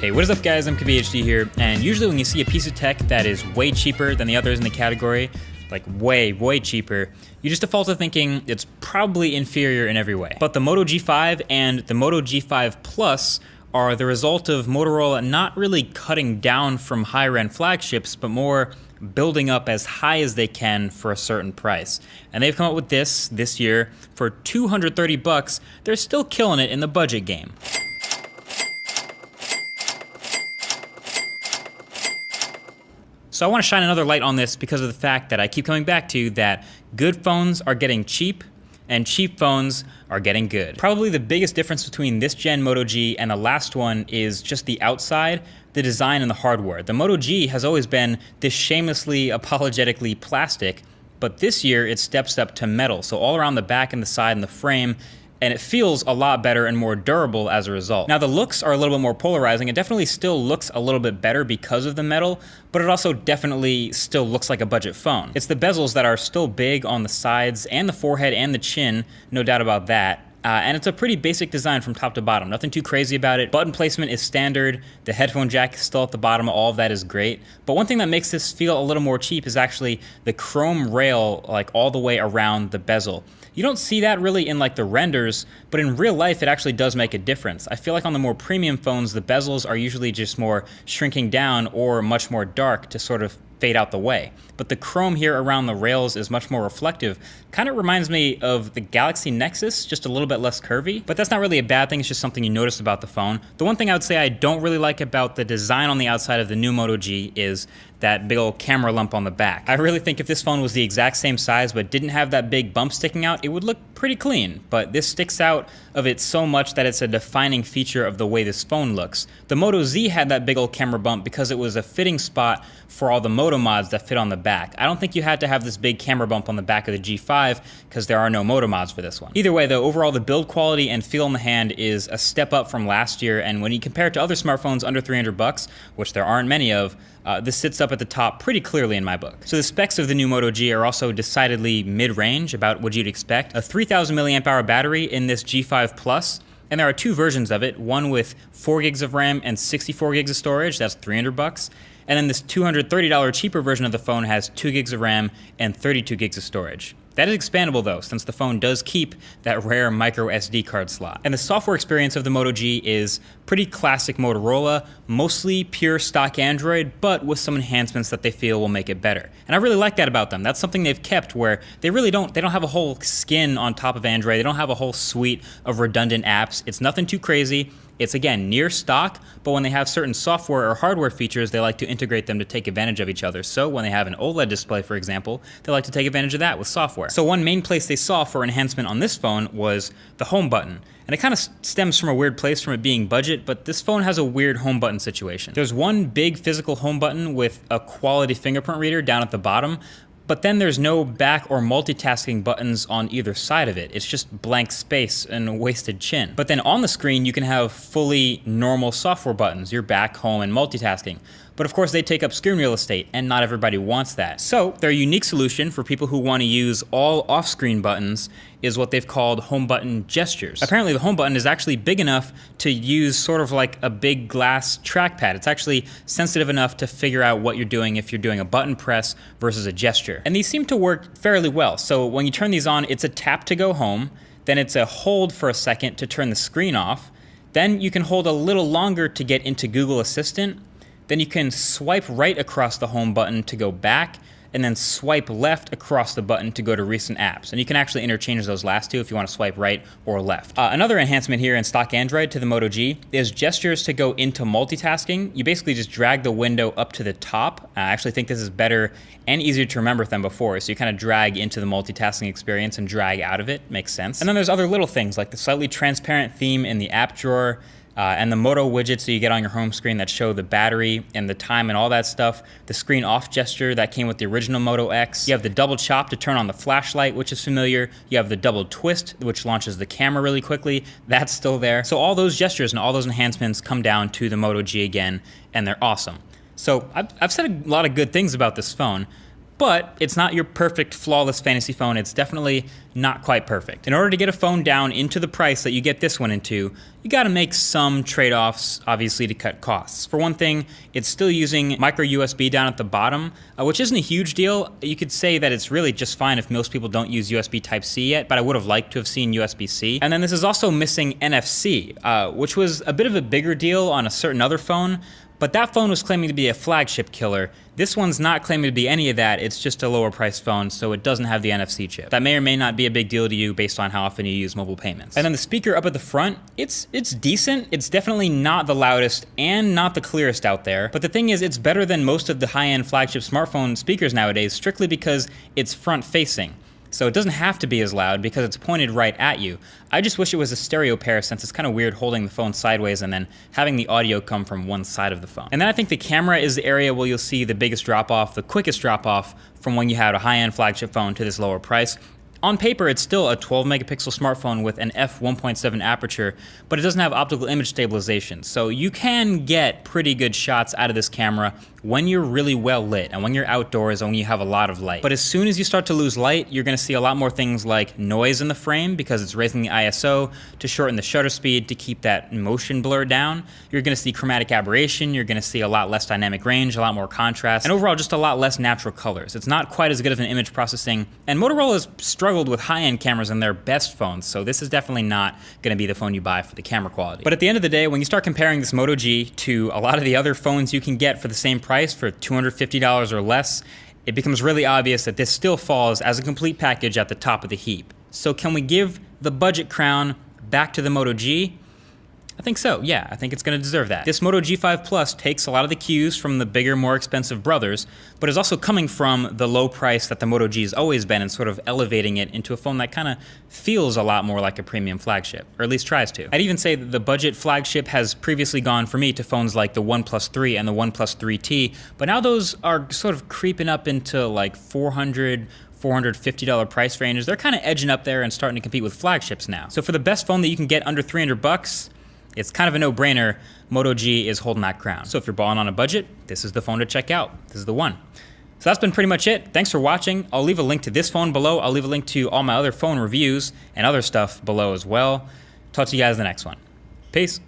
Hey, what is up guys, I'm KBHD here, and usually when you see a piece of tech that is way cheaper than the others in the category, like way cheaper, you just default to thinking it's probably inferior in every way. But the Moto G5 and the Moto G5 Plus are the result of Motorola not really cutting down from higher end flagships, but more building up as high as they can for a certain price. And they've come up with this year for 230 bucks. They're still killing it in the budget game. So I want to shine another light on this because of the fact that I keep coming back to that good phones are getting cheap and cheap phones are getting good. Probably the biggest difference between this gen Moto G and the last one is just the outside, the design, and the hardware. The Moto G has always been this shamelessly, apologetically plastic, but this year it steps up to metal. So all around the back and the side and the frame, and it feels a lot better and more durable as a result. Now the looks are a little bit more polarizing. It definitely still looks a little bit better because of the metal, but it also definitely still looks like a budget phone. It's the bezels that are still big on the sides and the forehead and the chin, no doubt about that. And it's a pretty basic design from top to bottom. Nothing too crazy about it. Button placement is standard. The headphone jack is still at the bottom. All of that is great. But one thing that makes this feel a little more cheap is actually the chrome rail, like all the way around the bezel. You don't see that really in like the renders, but in real life it actually does make a difference. I feel like on the more premium phones, the bezels are usually just more shrinking down or much more dark to sort of fade out the way. But the chrome here around the rails is much more reflective. Kind of reminds me of the Galaxy Nexus, just a little bit less curvy. But that's not really a bad thing, it's just something you notice about the phone. The one thing I would say I don't really like about the design on the outside of the new Moto G is that big old camera lump on the back. I really think if this phone was the exact same size but didn't have that big bump sticking out, it would look pretty clean. But this sticks out of it so much that it's a defining feature of the way this phone looks. The Moto Z had that big old camera bump because it was a fitting spot for all the Moto mods that fit on the back. I don't think you had to have this big camera bump on the back of the G5 because there are no Moto mods for this one. Either way though, overall the build quality and feel in the hand is a step up from last year, and when you compare it to other smartphones under 300 bucks, which there aren't many of, this sits up at the top pretty clearly in my book. So the specs of the new Moto G are also decidedly mid-range, about what you'd expect. A 3000 milliamp hour battery in this G5 Plus, and there are two versions of it, one with 4 gigs of RAM and 64 gigs of storage, that's 300 bucks. And then this $230 cheaper version of the phone has 2 gigs of RAM and 32 gigs of storage. That is expandable though, since the phone does keep that rare micro SD card slot. And the software experience of the Moto G is pretty classic Motorola, mostly pure stock Android, but with some enhancements that they feel will make it better. And I really like that about them. That's something they've kept, where they don't have a whole skin on top of Android. They don't have a whole suite of redundant apps. It's nothing too crazy. It's again near stock, but when they have certain software or hardware features, they like to integrate them to take advantage of each other. So when they have an OLED display, for example, they like to take advantage of that with software. So one main place they saw for enhancement on this phone was the home button. And it kind of stems from a weird place from it being budget, but this phone has a weird home button situation. There's one big physical home button with a quality fingerprint reader down at the bottom, but then there's no back or multitasking buttons on either side of it. It's just blank space and a wasted chin. But then on the screen, you can have fully normal software buttons, your back, home, and multitasking. But of course they take up screen real estate, and not everybody wants that. So their unique solution for people who want to use all off-screen buttons is what they've called home button gestures. Apparently the home button is actually big enough to use sort of like a big glass trackpad. It's actually sensitive enough to figure out what you're doing if you're doing a button press versus a gesture. And these seem to work fairly well. So when you turn these on, it's a tap to go home, then it's a hold for a second to turn the screen off, then you can hold a little longer to get into Google Assistant, then you can swipe right across the home button to go back, and then swipe left across the button to go to recent apps. And you can actually interchange those last two if you want to swipe right or left. Another enhancement here in stock Android to the Moto G is gestures to go into multitasking. You basically just drag the window up to the top. I actually think this is better and easier to remember than before. So you kind of drag into the multitasking experience and drag out of it. Makes sense. And then there's other little things like the slightly transparent theme in the app drawer, and the Moto widgets that you get on your home screen that show the battery and the time and all that stuff. The screen off gesture that came with the original Moto X. You have the double chop to turn on the flashlight, which is familiar. You have the double twist, which launches the camera really quickly. That's still there. So all those gestures and all those enhancements come down to the Moto G again, and they're awesome. So I've said a lot of good things about this phone, but it's not your perfect, flawless fantasy phone. It's definitely not quite perfect. In order to get a phone down into the price that you get this one into, you gotta make some trade-offs, obviously, to cut costs. For one thing, it's still using micro USB down at the bottom, which isn't a huge deal. You could say that it's really just fine if most people don't use USB Type-C yet, but I would have liked to have seen USB-C. And then this is also missing NFC, which was a bit of a bigger deal on a certain other phone, but that phone was claiming to be a flagship killer. This one's not claiming to be any of that, it's just a lower priced phone, so it doesn't have the NFC chip. That may or may not be a big deal to you based on how often you use mobile payments. And then the speaker up at the front, it's decent. It's definitely not the loudest and not the clearest out there, but the thing is, it's better than most of the high-end flagship smartphone speakers nowadays, strictly because it's front facing. So it doesn't have to be as loud because it's pointed right at you. I just wish it was a stereo pair, since it's kind of weird holding the phone sideways and then having the audio come from one side of the phone. And then I think the camera is the area where you'll see the biggest drop off, the quickest drop off from when you had a high-end flagship phone to this lower price. On paper, it's still a 12 megapixel smartphone with an f1.7 aperture, but it doesn't have optical image stabilization. So you can get pretty good shots out of this camera when you're really well lit and when you're outdoors and when you have a lot of light. But as soon as you start to lose light, you're gonna see a lot more things like noise in the frame because it's raising the ISO to shorten the shutter speed to keep that motion blur down. You're gonna see chromatic aberration, you're gonna see a lot less dynamic range, a lot more contrast, and overall just a lot less natural colors. It's not quite as good of an image processing, and Motorola's struggled with high-end cameras in their best phones, so this is definitely not gonna be the phone you buy for the camera quality. But at the end of the day, when you start comparing this Moto G to a lot of the other phones you can get for the same price, for $250 or less, it becomes really obvious that this still falls as a complete package at the top of the heap. So can we give the budget crown back to the Moto G? I think so, yeah, I think it's gonna deserve that. This Moto G5 Plus takes a lot of the cues from the bigger, more expensive brothers, but is also coming from the low price that the Moto G has always been and sort of elevating it into a phone that kinda feels a lot more like a premium flagship, or at least tries to. I'd even say that the budget flagship has previously gone for me to phones like the OnePlus 3 and the OnePlus 3T, but now those are sort of creeping up into like $450 price ranges. They're kind of edging up there and starting to compete with flagships now. So for the best phone that you can get under 300 bucks, it's kind of a no-brainer. Moto G is holding that crown. So if you're balling on a budget, this is the phone to check out. This is the one. So that's been pretty much it. Thanks for watching. I'll leave a link to this phone below. I'll leave a link to all my other phone reviews and other stuff below as well. Talk to you guys in the next one. Peace.